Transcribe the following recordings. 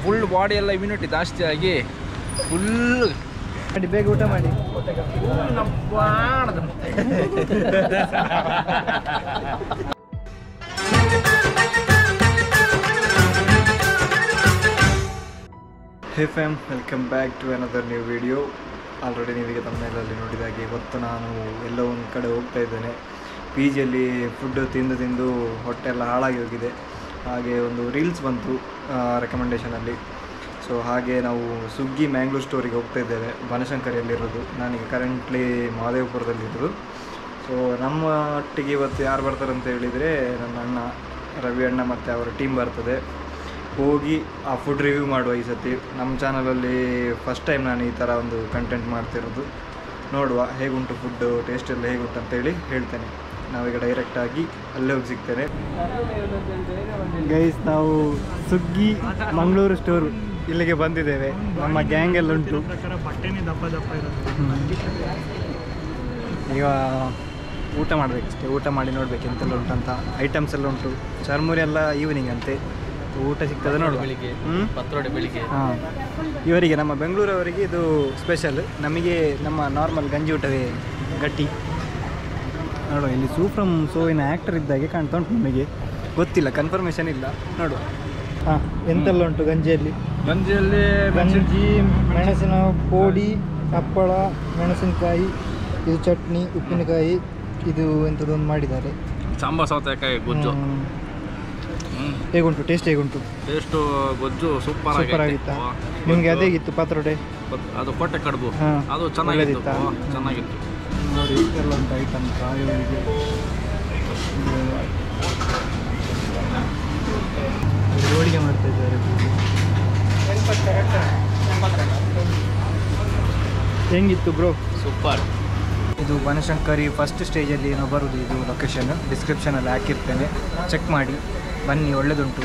Full body ಎಲ್ಲ immunity ಜಾಸ್ತಿ ಆಗಿ ಫುಲ್ ಮಾಡಿ ಬೇಗ ಊಟ ಮಾಡಿ. Hey fam, welcome back to another new video. Already ನೀವೀಗ ತಮ್ಮನೇಲಲ್ಲಿ ನೋಡಿದಾಗೆ ಇವತ್ತು ನಾನು ಎಲ್ಲೋ ಒಂದು ಕಡೆ ಹೋಗ್ತಾ ಇದ್ದೇನೆ. ಪಿ ಜಿಯಲ್ಲಿ ಫುಡ್ ತಿಂದು ಹೊಟ್ಟೆ ಎಲ್ಲ ಹಾಳಾಗಿ ಹೋಗಿದೆ. ಹಾಗೆ ಒಂದು ರೀಲ್ಸ್ ಬಂತು ರೆಕಮೆಂಡೇಷನಲ್ಲಿ. ಸೊ ಹಾಗೆ ನಾವು ಸುಗ್ಗಿ ಮ್ಯಾಂಗ್ಳೂರ್ ಸ್ಟೋರಿಗೆ ಹೋಗ್ತಾ ಇದ್ದೇವೆ. ಬನಶಂಕರಿಯಲ್ಲಿರೋದು. ನಾನೀಗ ಕರೆಂಟ್ಲಿ ಮಹದೇವಪುರದಲ್ಲಿರೋದು. ಸೊ ನಮ್ಮ ಒಟ್ಟಿಗೆ ಇವತ್ತು ಯಾರು ಬರ್ತಾರೆ ಅಂತ ಹೇಳಿದರೆ ನನ್ನ ಅಣ್ಣ ರವಿ ಅಣ್ಣ ಮತ್ತು ಅವರ ಟೀಮ್ ಬರ್ತದೆ. ಹೋಗಿ ಆ ಫುಡ್ ರಿವ್ಯೂ ಮಾಡುವ. ಈ ಸತಿ ನಮ್ಮ ಚಾನಲಲ್ಲಿ ಫಸ್ಟ್ ಟೈಮ್ ನಾನು ಈ ಥರ ಒಂದು ಕಂಟೆಂಟ್ ಮಾಡ್ತಿರೋದು. ನೋಡುವ ಹೇಗುಂಟು ಫುಡ್, ಟೇಸ್ಟ್ ಎಲ್ಲ ಹೇಗುಂಟು ಅಂತೇಳಿ ಹೇಳ್ತೇನೆ. ನಾವೀಗ ಡೈರೆಕ್ಟಾಗಿ ಅಲ್ಲೇ ಹೋಗಿ ಸಿಗ್ತೇನೆ. ಗೈಸ್, ನಾವು ಸುಗ್ಗಿ ಮಂಗಳೂರು ಸ್ಟೋರು ಇಲ್ಲಿಗೆ ಬಂದಿದ್ದೇವೆ. ನಮ್ಮ ಗ್ಯಾಂಗ್ ಎಲ್ಲ ಉಂಟು. ಈಗ ಊಟ ಮಾಡಬೇಕಷ್ಟೇ. ಊಟ ಮಾಡಿ ನೋಡ್ಬೇಕು ಎಂತೆಲ್ಲ ಉಂಟಂತ. ಐಟಮ್ಸ್ ಎಲ್ಲ ಉಂಟು. ಚರ್ಮುರಿ ಎಲ್ಲ ಈವ್ನಿಂಗ್ ಅಂತೆ. ಊಟ ಸಿಗ್ತದೆ ನೋಡುವ. ಪತ್ರೊಡೆ ಬೆಳಿಗ್ಗೆ. ಹಾಂ, ಇವರಿಗೆ ನಮ್ಮ ಬೆಂಗಳೂರವರಿಗೆ ಇದು ಸ್ಪೆಷಲ್. ನಮಗೆ ನಮ್ಮ ನಾರ್ಮಲ್ ಗಂಜಿ ಊಟವೇ ಗಟ್ಟಿ. ನೋಡುವ, ಇಲ್ಲಿ ಸೂಫ್ರಮ್ ಸೋವಿನ ಆ್ಯಕ್ಟರ್ ಇದ್ದಾಗೆ ಕಾಣ್ತಾ ಉಂಟು. ನಮಗೆ ಗೊತ್ತಿಲ್ಲ, ಕನ್ಫರ್ಮೇಷನ್ ಇಲ್ಲ. ನೋಡುವ. ಹಾಂ, ಎಂತೆಲ್ಲ ಉಂಟು ಗಂಜಿಯಲ್ಲಿ? ಗಂಜಿಯಲ್ಲಿ ಗಂಜಿ, ಮೆಣಸಿನ ಪೋಡಿ, ಹಪ್ಪಳ, ಮೆಣಸಿನಕಾಯಿ, ಇದು ಚಟ್ನಿ, ಉಪ್ಪಿನಕಾಯಿ, ಇದು ಎಂಥದ್ದೊಂದು ಮಾಡಿದ್ದಾರೆ. ಸಾಂಬಾರ್ ಸೌತೆಕಾಯಿ ಗೊಜ್ಜು. ಹೇಗುಂಟು? ಟೇಸ್ಟ್ ಹೇಗುಂಟು? ಟೇಸ್ಟು ಗೊಜ್ಜು ಸೂಪರ್ ಆಗಿತ್ತಾ? ನಿಮಗೆ ಅದೇ ಇತ್ತು ಪಾತ್ರೋಟೆ? ಅದು ಕೊಟ್ಟೆ ಕಡುಬು, ಅದು ಚೆನ್ನಾಗಿತ್ತು. ಚೆನ್ನಾಗಿತ್ತು ನೋಡಿ. ಇಷ್ಟೆಲ್ಲ ಉಂಟು ಐಟಮ್. ಕಾಯೋರಿಗೆ ಹೋಳಿಗೆ ಮಾಡ್ತಾ ಇದ್ದಾರೆ. ಹೆಂಗಿತ್ತು ಬ್ರೋ? ಸೂಪರ್. ಇದು ಬನಶಂಕರಿ ಫಸ್ಟ್ ಸ್ಟೇಜಲ್ಲಿ ಏನೋ ಬರೋದು. ಇದು ಲೊಕೇಶನ್ ಡಿಸ್ಕ್ರಿಪ್ಷನಲ್ಲಿ ಹಾಕಿರ್ತೇನೆ, ಚೆಕ್ ಮಾಡಿ ಬನ್ನಿ. ಒಳ್ಳೆದುಂಟು.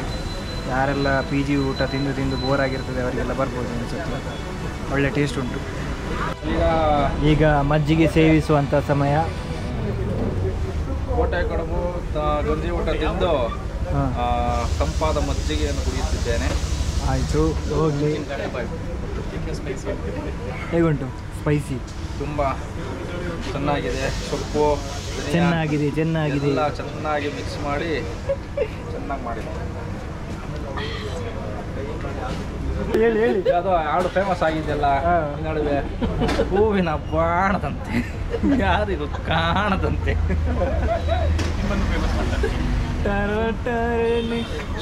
ಯಾರೆಲ್ಲ ಪಿ ಜಿ ಊಟ ತಿಂದು ಬೋರ್ ಆಗಿರ್ತದೆ ಅವರಿಗೆಲ್ಲ ಬರ್ಬೋದು ಅನಿಸುತ್ತೆ. ಒಳ್ಳೆ ಟೇಸ್ಟ್ ಉಂಟು. ಈಗ ಮಜ್ಜಿಗೆ ಸೇವಿಸುವಂಥ ಸಮಯ. ಕೋಟೆ ಕಡುಬು ಗಂಜಿ ಊಟ ತಿಂದು ತಂಪಾದ ಮಜ್ಜಿಗೆಯನ್ನು ಕುಡಿಯುತ್ತಿದ್ದೇನೆ. ಆಯಿತು, ಹೋಗಲಿ. ಹೇಗುಂಟು? ಸ್ಪೈಸಿ ತುಂಬ ಚೆನ್ನಾಗಿದೆ. ಸೊಪ್ಪು ಚೆನ್ನಾಗಿದೆ ಎಲ್ಲ ಚೆನ್ನಾಗಿ ಮಿಕ್ಸ್ ಮಾಡಿ ಚೆನ್ನಾಗಿ ಮಾಡಿದ್ದಾರೆ. ಹೇಳಿ. ಅದು ಹಾಡು ಫೇಮಸ್ ಆಗಿದೆಯಲ್ಲ ಈ ನಡುವೆ, ಹೂವಿನ ಬಾಣದಂತೆ ಯಾರಿಗೂ ಕಾಣದಂತೆ.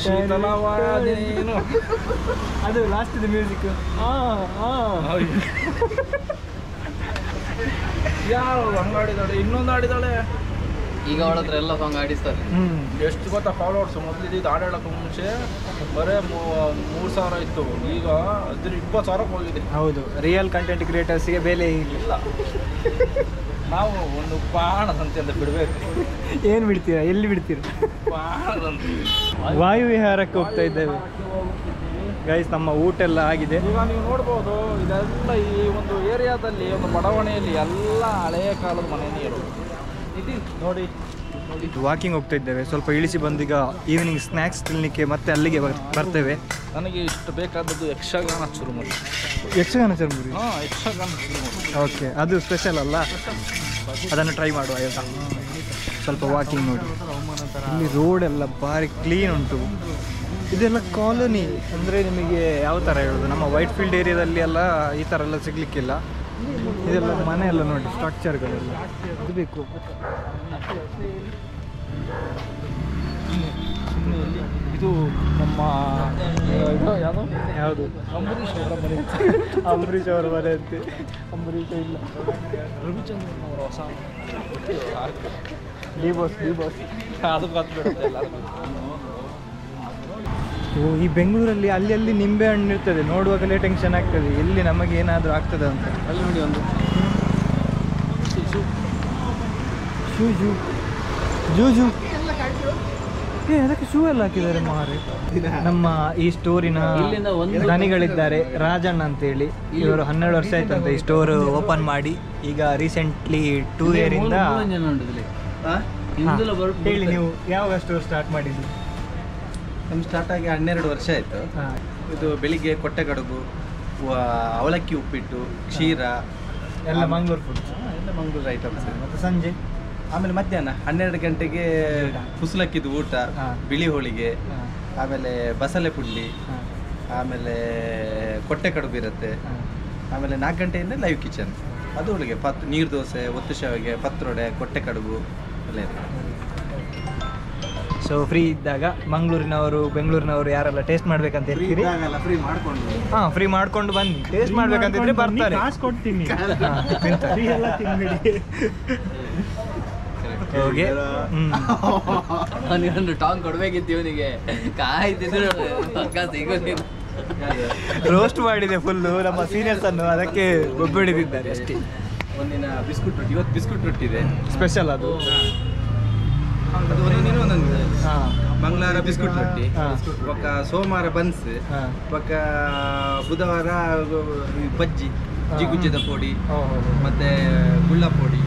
ಶೀತಲವಾದೇನು ಅದು ಲಾಸ್ಟ್ ಇದು ಮ್ಯೂಸಿಕ್. ಯಾರು ಹಂಗಾಡಿದಾಳೆ? ಇನ್ನೊಂದು ಆಡಿದಾಳೆ. ಈಗ ಅವಳ ಹತ್ರ ಎಲ್ಲ ಸಾಂಗ್ ಆಡಿಸ್ತಾರೆ. ಎಷ್ಟು ಗೊತ್ತಾ ಫಾಲೋವರ್ಸ್? ಮೊದಲಿದ್ದು ಹಾಡು ಹೇಳೋಕೆ ಮುಂಚೆ ಬರೇ 3,000 ಇತ್ತು. ಈಗ ಅದ್ರ 20,000 ಹೋಗಿದೆ. ಹೌದು, ರಿಯಲ್ ಕಂಟೆಂಟ್ ಕ್ರಿಯೇಟರ್ಸ್ಗೆ ಬೆಲೆ ಇಲ್ಲ. ನಾವು ಒಂದು ಬಾಣದಂತೆ ಅಂತ ಬಿಡಬೇಕು. ಏನು ಬಿಡ್ತೀರಾ? ಎಲ್ಲಿ ಬಿಡ್ತೀರಾ? ಬಾಣದಂತೆ. ವಾಯು ವಿಹಾರಕ್ಕೆ ಹೋಗ್ತಾ ಇದ್ದೇವೆ ಗೈಸ್. ನಮ್ಮ ಊಟ ಎಲ್ಲ ಆಗಿದೆ. ಈಗ ನೀವು ನೋಡ್ಬೋದು, ಇದೆಲ್ಲ ಈ ಒಂದು ಏರಿಯಾದಲ್ಲಿ, ಒಂದು ಬಡಾವಣೆಯಲ್ಲಿ ಎಲ್ಲ ಹಳೆಯ ಕಾಲದ ಮನೆಯೇ ಇರೋದು. ನೋಡಿ ವಾಕಿಂಗ್ ಹೋಗ್ತಾ ಇದ್ದೇವೆ. ಸ್ವಲ್ಪ ಇಳಿಸಿ ಬಂದೀಗ ಈವ್ನಿಂಗ್ ಸ್ನ್ಯಾಕ್ಸ್ ತಿನ್ನಲಿಕ್ಕೆ ಮತ್ತೆ ಅಲ್ಲಿಗೆ ಬರ್ತೇವೆ. ನನಗೆ ಇಷ್ಟು ಬೇಕಾದದ್ದು ಯಕ್ಷಗಾನ ಚುರುಮುರಿ. ಯಕ್ಷಗಾನ ಚುರುಮುರಿ? ಹಾಂ, ಯಕ್ಷಗಾನ ಚುರುಮುರಿ. ಓಕೆ, ಅದು ಸ್ಪೆಷಲ್ ಅಲ್ಲ? ಅದನ್ನು ಟ್ರೈ ಮಾಡುವ. ಆಯಿತಾ? ಸ್ವಲ್ಪ ವಾಕಿಂಗ್ ನೋಡಿ. ಇಲ್ಲಿ ರೋಡ್ ಎಲ್ಲ ಭಾರಿ ಕ್ಲೀನ್ ಉಂಟು. ಇದೆಲ್ಲ ಕಾಲೋನಿ. ಅಂದರೆ ನಿಮಗೆ ಯಾವ ಥರ ಹೇಳೋದು, ನಮ್ಮ ವೈಟ್ ಫೀಲ್ಡ್ ಏರಿಯಾದಲ್ಲಿ ಎಲ್ಲ ಈ ಥರ ಎಲ್ಲ ಸಿಗಲಿಕ್ಕಿಲ್ಲ. ಇದೆಲ್ಲ ಮನೆ ಎಲ್ಲ ನೋಡಿ, ಸ್ಟ್ರಕ್ಚರ್ಗಳೆಲ್ಲ ಇದು ಬೇಕು. ಇದು ನಮ್ಮ ಯಾವುದು? ಅಂಬರೀಷ್ ಅವರ ಮನೆ. ಅಂಬರೀಷ್ ಅವರ ಮನೆ ಅಂತೆ. ಅಂಬರೀಷ್ ಇಲ್ಲ, ರವಿಚಂದ್ರನ್ ಅವರ ಹೊಸ ಡಿ ಬಾಸ್. ಅದು ಗೊತ್ತಿರುತ್ತೆ ಎಲ್ಲ. ಈ ಬೆಂಗಳೂರಲ್ಲಿ ಅಲ್ಲಿ ನಿಂಬೆ ಹಣ್ಣು ಇರ್ತದೆ, ನೋಡುವಾಗಲೇ ಟೆನ್ಷನ್ ಆಗ್ತದೆ ಎಲ್ಲಿ ನಮಗೆ ಏನಾದರೂ ಆಗ್ತದೆ ಅಂತ. ಅಲ್ಲಿ ನೋಡಿ ಒಂದು ಜೂ ಅದಕ್ಕೆ ಶೂ ಎಲ್ಲ ಹಾಕಿದ್ದಾರೆ ಮಾರೆ. ನಮ್ಮ ಈ ಸ್ಟೋರಿನ ದನಿಗಳಿದ್ದಾರೆ, ರಾಜಣ್ಣ ಅಂತೇಳಿ. ಇವರು 12 ವರ್ಷ ಆಯ್ತಂತೆ ಈ ಸ್ಟೋರ್ ಓಪನ್ ಮಾಡಿ. ಈಗ ರೀಸೆಂಟ್ಲಿ 2 year ಇಂದ. ಹೇಳಿ, ನೀವು ಯಾವಾಗ ಸ್ಟೋರ್ ಸ್ಟಾರ್ಟ್ ಮಾಡಿದ್ದು? ನಮ್ಮ ಸ್ಟಾರ್ಟ್ ಆಗಿ 12 ವರ್ಷ ಆಯಿತು. ಇದು ಬೆಳಿಗ್ಗೆ ಕೊಟ್ಟೆ ಕಡುಬು, ಅವಲಕ್ಕಿ ಉಪ್ಪಿಟ್ಟು, ಕ್ಷೀರ ಎಲ್ಲ ಮಂಗಳೂರು ಫುಡ್. ಎಲ್ಲ ಮಂಗಳೂರು ಐಟಮ್ಸ್. ಮತ್ತು ಸಂಜೆ ಆಮೇಲೆ ಮಧ್ಯಾಹ್ನ 12 ಗಂಟೆಗೆ ಕುಸಲಕ್ಕಿದು ಊಟ, ಬಿಳಿ ಹೋಳಿಗೆ, ಆಮೇಲೆ ಬಸಳೆ ಪುಂಡಿ, ಆಮೇಲೆ ಕೊಟ್ಟೆ ಕಡುಬು ಇರುತ್ತೆ. ಆಮೇಲೆ 4 ಗಂಟೆಯಿಂದ ಲೈವ್ ಕಿಚನ್, ಅದು ಒಳಗೆ ನೀರು ದೋಸೆ, ಒತ್ತು ಶಾವಿಗೆ, ಪತ್ರೊಡೆ, ಕೊಟ್ಟೆ ಕಡುಬು ಎಲ್ಲ ಇರುತ್ತೆ. ಸೊ ಫ್ರೀ ಇದ್ದಾಗ ಮಂಗಳೂರಿನವರು ಬೆಂಗಳೂರಿನವರು ಯಾರೆಲ್ಲ ಟೇಸ್ಟ್ ಮಾಡ್ಬೇಕಂತ ಹೇಳ್ತೀರಿ? ಫ್ರೀ ಮಾಡ್ಕೊಂಡು ಹಾಂ, ಫ್ರೀ ಮಾಡ್ಕೊಂಡು ಬನ್ನಿ. ಟೇಸ್ಟ್ ಮಾಡ್ಬೇಕಂತಿದ್ರೆ ಬರ್ತಾರೆ. ಕೊಡ್ತೀನಿ ಹೋಗಿ ಅವನಿಗೊಂದು ಟಾಂಗ್ ಕೊಡ್ಬೇಕಿತ್ತು, ಇವನಿಗೆ ಕಾಯ್ತಿದ್ರು ರೋಸ್ಟ್ ಮಾಡಿದೆ ಫುಲ್ಲು ನಮ್ಮ ಸೀನಿಯರ್ಸ್ ಅನ್ನು, ಅದಕ್ಕೆ ಒಬ್ಬಡಿದಿದ್ದಾರೆ ಅಷ್ಟೇ. ಒಂದಿನ ಬಿಸ್ಕುಟ್ ರೊಟ್ಟಿ, ಇವತ್ತು ಬಿಸ್ಕುಟ್ ರೊಟ್ಟಿ ಇದೆ ಸ್ಪೆಷಲ್ ಅದು. ಅದು ಒಂದಿನ ಒಂದೊಂದು. ಹಾಂ, ಮಂಗಳವಾರ ಬಿಸ್ಕುಟ್ ರೊಟ್ಟಿ, ಹಾಂ. ಒಕ್ಕ ಸೋಮವಾರ ಬನ್ಸ್, ಹಾಂ. ಒಕ್ಕ ಬುಧವಾರ ಬಜ್ಜಿ, ಜಿಗುಜ್ಜದ ಪುಡಿ, ಮತ್ತೆ ಗುಳ್ಳ ಪುಡಿ,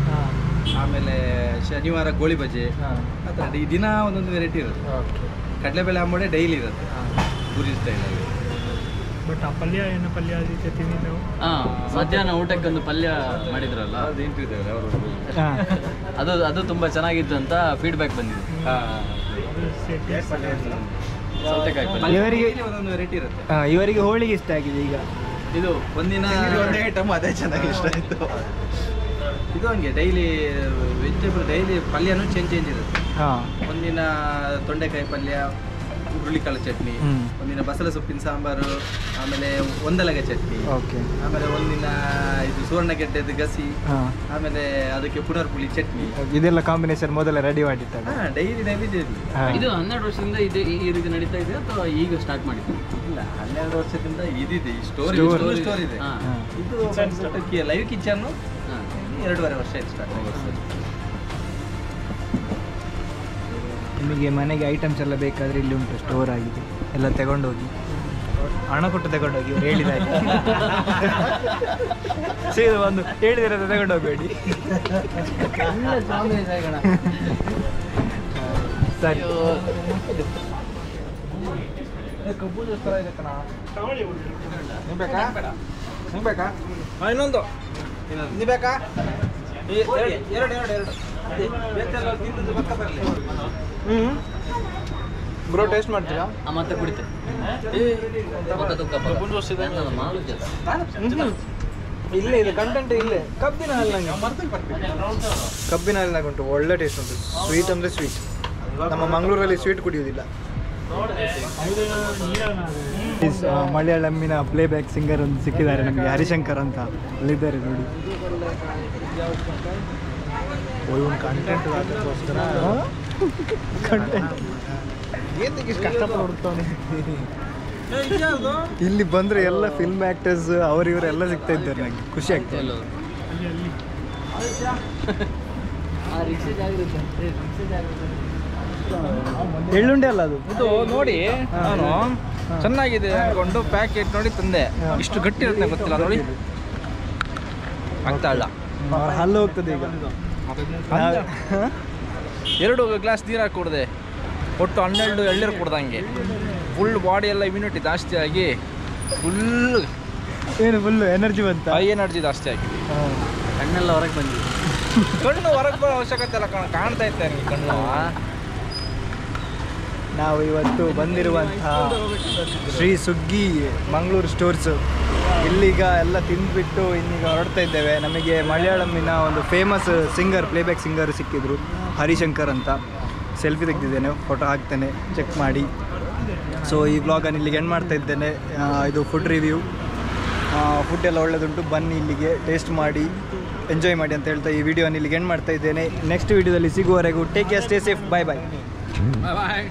ಆಮೇಲೆ ಶನಿವಾರ ಗೋಳಿ ಬಜೆ. ಆ ಥರ ಈ ದಿನ ಒಂದೊಂದು ವೆರೈಟಿ ಇರುತ್ತೆ. ಕಡಲೆಬೇಳೆ ಆಂಬೋಡೆ ಡೈಲಿ ಇರುತ್ತೆ ಗುರಿ ಸ್ಟೈಲಲ್ಲಿ. ಬಟ್ ಆ ಪಲ್ಯ ಏನು ಪಲ್ಯ ಅದಕ್ಕೆ ತಿಂದು ನಾವು ಮಧ್ಯಾಹ್ನ ಊಟಕ್ಕೆ ಒಂದು ಪಲ್ಯ ಮಾಡಿದ್ರಲ್ಲ, ಅದು ಇಂಟಿದ್ದಾರೆ ಅವರು. ಅದು ತುಂಬಾ ಚೆನ್ನಾಗಿತ್ತು ಅಂತ ಫೀಡ್ಬ್ಯಾಕ್ ಬಂದಿದೆ. ಸೌತೆಕಾಯಿ ಪಲ್ಯ ಇವರಿಗೆ ಒಂದೊಂದು ವೆರೈಟಿ ಇರುತ್ತೆ. ಇವರಿಗೆ ಹೋಳಿಗೆ ಇಷ್ಟ ಆಗಿದೆ ಈಗ. ಇದು ಒಂದಿನ ಒಂದೇ ಐಟಮ್ ಅದೇ ಚೆನ್ನಾಗಿ ಇಷ್ಟ ಆಯಿತು. ಇದು ಹಂಗೆ ಡೈಲಿ ವೆಜಿಟೇಬಲ್, ಡೈಲಿ ಪಲ್ಯನೂ ಚೇಂಜ್ ಇರುತ್ತೆ. ಹಾಂ, ಒಂದಿನ ತೊಂಡೆಕಾಯಿ ಪಲ್ಯ, ಹುರುಳಿಕಾಳು ಚಟ್ನಿ, ಒಂದಿನ ಬಸಳೆ ಸೊಪ್ಪಿನ ಸಾಂಬಾರು, ಆಮೇಲೆ ಒಂದಲಗೆ ಚಟ್ನಿ, ಓಕೆ. ಆಮೇಲೆ ಒಂದಿನ ಇದು ಸುವರ್ಣಗೆಡ್ಡೆದು ಗಸಿ, ಹಾಂ, ಆಮೇಲೆ ಅದಕ್ಕೆ ಪುನರ್ಪುಳಿ ಚಟ್ನಿ. ಇದೆಲ್ಲ ಕಾಂಬಿನೇಷನ್ ಮೊದಲೇ ರೆಡಿ ಮಾಡಿರ್ತಾರೆ. ಡೈಲಿ ನೈವೇದ್ಯ. ಇದು 12 ವರ್ಷದಿಂದ ಇದೆ ಈ ರೀತಿ ನಡೀತಾ ಇದೆ ಅಥವಾ ಈಗ ಸ್ಟಾರ್ಟ್ ಮಾಡಿದ್ದು? ಇಲ್ಲ, 12 ವರ್ಷದಿಂದ ಇದಿದೆ, ಸ್ಟೋರಿ Store. ಸ್ಟೋರಿ ಇದೆ. ಹಾಂ. ಇದು ಲೈವ್ ಕಿಚನ್ನು 2.5 ವರ್ಷ ಆಯ್ತು ಸ್ಟಾರ್ಟ್. ನಿಮಗೆ ಮನೆಗೆ ಐಟಮ್ಸ್ ಎಲ್ಲ ಬೇಕಾದರೆ ಇಲ್ಲಿ ಉಂಟು, ಸ್ಟೋರ್ ಆಗಿದೆ. ಎಲ್ಲ ತಗೊಂಡೋಗಿ, ಹಣ ಕೊಟ್ಟು ತಗೊಂಡೋಗಿ, ಇವ್ರು ಹೇಳಿದಾಗೆ. ಸೀದಾ ಒಂದು ಹೇಳಿದ್ರೆ ತಗೊಂಡೋಗ್ಬೇಡಿ. ಸರಿ, ಇನ್ನೊಂದು ಇದು ಬೇಕಾ? ಎರಡು ಬ್ರೋ ಟೇಸ್ಟ್ ಮಾಡ್ತೀರಾ? ಮತ್ತೆ ಕುಡಿತೆ ಇಲ್ಲೇ ಇದೆ ಕಂಟೆಂಟ್, ಇಲ್ಲೇ ಕಬ್ಬಿನ ಹಾಲಿನಾಗ. ಕಬ್ಬಿನ ಹಾಲಿನಾಗ ಉಂಟು, ಒಳ್ಳೆ ಟೇಸ್ಟ್ ಉಂಟು. ಸ್ವೀಟ್ ಅಂದರೆ ಸ್ವೀಟ್. ನಮ್ಮ ಮಂಗಳೂರಲ್ಲಿ ಸ್ವೀಟ್ ಕುಡಿಯೋದಿಲ್ಲ. ಮಲಯಾಳಂನ ಪ್ಲೇ ಬ್ಯಾಕ್ ಸಿಂಗರ್ ಒಂದು ಸಿಕ್ಕಿದ್ದಾರೆ ನಮಗೆ, ಹರಿಶಂಕರ್ ಅಂತ. ಅಲ್ಲಿದ್ದಾರೆ ನೋಡಿ. ಕಂಟೆಂಟ್ ಇಲ್ಲಿ ಬಂದರೆ ಎಲ್ಲ ಫಿಲ್ಮ್ ಆ್ಯಕ್ಟರ್ಸ್ ಅವರಿವರೆಲ್ಲ ಸಿಗ್ತಾ ಇದ್ದಾರೆ. ನನಗೆ ಖುಷಿ ಆಗ್ತದೆ. ಎಳ್ಳುಂಡೆ ಅಲ್ಲ ಅದು. ಇದು ನೋಡಿ, ನಾನು ಚೆನ್ನಾಗಿದೆ ಅನ್ಕೊಂಡು ಪ್ಯಾಕೆಟ್ ನೋಡಿ ತಂದೆ. ಇಷ್ಟು ಗಟ್ಟಿ ಇರುತ್ತೆ ಗೊತ್ತಿಲ್ಲ ನೋಡಿ, ಆಗ್ತಾ ಇಲ್ಲ. ಹಲ್ಲು ಹೋಗ್ತದೆ ಈಗ. 2 ಗ್ಲಾಸ್ ನೀರು ಹಾಕಿ ಕುಡ್ದೆ, ಒಟ್ಟು 12 ಎಳ್ನೀರು ಕುಡ್ದಂಗೆ ಫುಲ್ ಬಾಡಿ ಎಲ್ಲ ಇಮ್ಯುನಿಟಿ ಜಾಸ್ತಿ ಆಗಿ ಫುಲ್ ಏನು ಫುಲ್ಲು ಎನರ್ಜಿ ಬಂತ. ಹೈ ಎನರ್ಜಿ ಜಾಸ್ತಿ ಆಗಿ ಕಣ್ಣೆಲ್ಲ ಹೊರಗೆ ಬಂದಿದೆ. ಕಣ್ಣು ಹೊರಗೆ ಬರೋ ಅವಶ್ಯಕತೆ ಇಲ್ಲ, ಕಾಣ್ತಾ ಇರ್ತಾರೆ ನನಗೆ ಕಣ್ಣು. ನಾವು ಇವತ್ತು ಬಂದಿರುವಂತಹ ಶ್ರೀ ಸುಗ್ಗಿ ಮಂಗಳೂರು ಸ್ಟೋರ್ಸ್, ಇಲ್ಲಿಗ ಎಲ್ಲ ತಿಂದುಬಿಟ್ಟು ಇನ್ನೀಗ ಹೊರಡ್ತಾ ಇದ್ದೇವೆ. ನಮಗೆ ಮಲಯಾಳಂನ ಒಂದು ಫೇಮಸ್ ಸಿಂಗರ್, ಪ್ಲೇಬ್ಯಾಕ್ ಸಿಂಗರ್ ಸಿಕ್ಕಿದ್ರು, ಹರಿಶಂಕರ್ ಅಂತ. ಸೆಲ್ಫಿ ತೆಗೆದಿದ್ದೇನೆ, ಫೋಟೋ ಹಾಕ್ತೇನೆ, ಚೆಕ್ ಮಾಡಿ. ಸೊ ಈ ವ್ಲಾಗನ್ನು ಇಲ್ಲಿಗೆ ಎಂಡ್ ಮಾಡ್ತಾ ಇದ್ದೇನೆ. ಇದು ಫುಡ್ ರಿವ್ಯೂ. ಫುಡ್ ಎಲ್ಲ ಒಳ್ಳೆದುಂಟು, ಬನ್ನಿ ಇಲ್ಲಿಗೆ ಟೇಸ್ಟ್ ಮಾಡಿ ಎಂಜಾಯ್ ಮಾಡಿ ಅಂತ ಹೇಳ್ತಾ ಈ ವಿಡಿಯೋನ ಇಲ್ಲಿಗೆ ಎಂಡ್ ಮಾಡ್ತಾ ಇದ್ದೇನೆ. ನೆಕ್ಸ್ಟ್ ವಿಡಿಯೋದಲ್ಲಿ ಸಿಗುವವರೆಗೂ ಟೇಕ್ ಕೇರ್, ಸ್ಟೇ ಸೇಫ್, ಬಾಯ್ ಬಾಯ್. ಬಾಯ್ ಬಾಯ್.